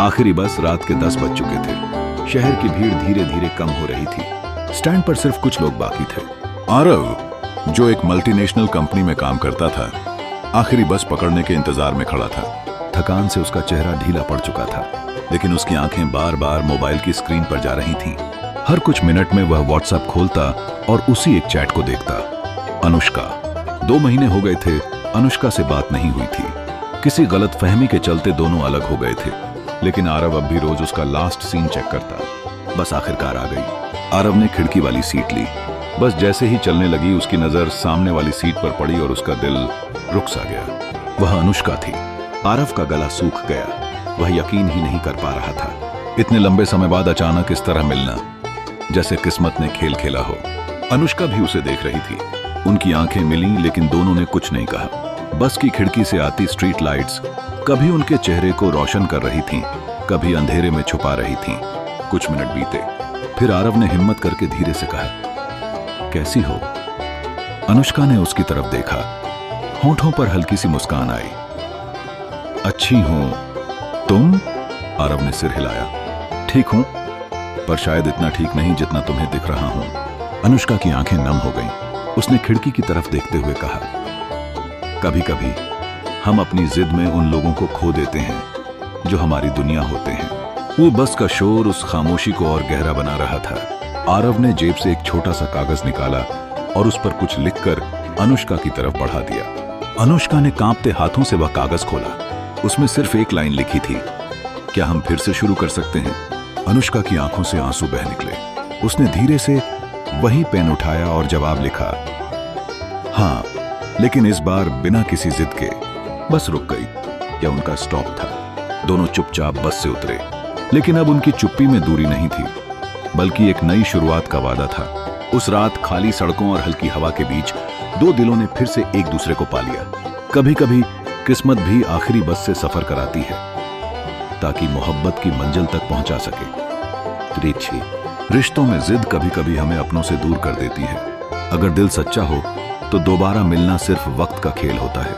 आखिरी बस रात के 10 बज चुके थे। शहर की भीड़ धीरे धीरे कम हो रही थी। स्टैंड पर सिर्फ कुछ लोग बाकी थे। आरव, जो एक मल्टीनेशनल कंपनी में काम करता था, आखिरी बस पकड़ने के इंतजार में खड़ा था। थकान से उसका चेहरा ढीला पड़ चुका था, लेकिन उसकी आंखें बार बार मोबाइल की स्क्रीन पर जा रही थीं। हर कुछ मिनट में वह व्हाट्सएप खोलता और उसी एक चैट को देखता। अनुष्का। 2 महीने हो गए थे, अनुष्का से बात नहीं हुई थी। किसी गलतफहमी के चलते दोनों अलग हो गए थे, लेकिन आरव अब भी रोज उसका लास्ट सीन चेक करता। बस आखिरकार आ गई। आरव ने खिड़की वाली सीट ली। बस जैसे ही चलने लगी, उसकी नजर सामने वाली सीट पर पड़ी और उसका दिल रुक सा गया। वह अनुष्का थी। आरव का गला सूख गया। वह यकीन ही नहीं कर पा रहा था। इतने लंबे समय बाद अचानक इस तरह मिलना, जैसे किस्मत ने खेल खेला हो। अनुष्का भी उसे देख रही थी। उनकी आंखें मिली, लेकिन दोनों ने कुछ नहीं कहा। बस की खिड़की से आती स्ट्रीट लाइट्स कभी उनके चेहरे को रोशन कर रही थीं, कभी अंधेरे में छुपा रही थीं। कुछ मिनट बीते, फिर आरव ने हिम्मत करके धीरे से कहा, कैसी हो? अनुष्का ने उसकी तरफ देखा। होंठों पर हल्की सी मुस्कान आई। अच्छी हूं, तुम? आरव ने सिर हिलाया। ठीक हूं, पर शायद इतना ठीक नहीं जितना तुम्हें दिख रहा हूं। अनुष्का की आंखें नम हो गईं। उसने खिड़की की तरफ देखते हुए कहा, कभी कभी हम अपनी जिद में उन लोगों को खो देते हैं जो हमारी दुनिया होते हैं। वो बस का शोर उस खामोशी को और गहरा बना रहा था। आरव ने जेब से एक छोटा सा कागज निकाला और उस पर कुछ लिखकर अनुष्का की तरफ बढ़ा दिया। अनुष्का ने कांपते हाथों से वह कागज खोला। उसमें सिर्फ एक लाइन लिखी थी, क्या हम फिर से शुरू कर सकते हैं? अनुष्का की आंखों से आंसू बह निकले। उसने धीरे से वही पेन उठाया और जवाब लिखा, हाँ, लेकिन इस बार बिना किसी जिद के। बस रुक गई। यह उनका स्टॉप था। दोनों चुपचाप बस से उतरे, लेकिन अब उनकी चुप्पी में दूरी नहीं थी, बल्कि एक नई शुरुआत का वादा था। उस रात खाली सड़कों और हल्की हवा के बीच 2 दिलों ने फिर से एक दूसरे को पा लिया। कभी कभी किस्मत भी आखिरी बस से सफर कराती है, ताकि मोहब्बत की मंजिल तक पहुंचा सके। रिछी, रिश्तों में जिद कभी कभी हमें अपनों से दूर कर देती है। अगर दिल सच्चा हो तो दोबारा मिलना सिर्फ वक्त का खेल होता है।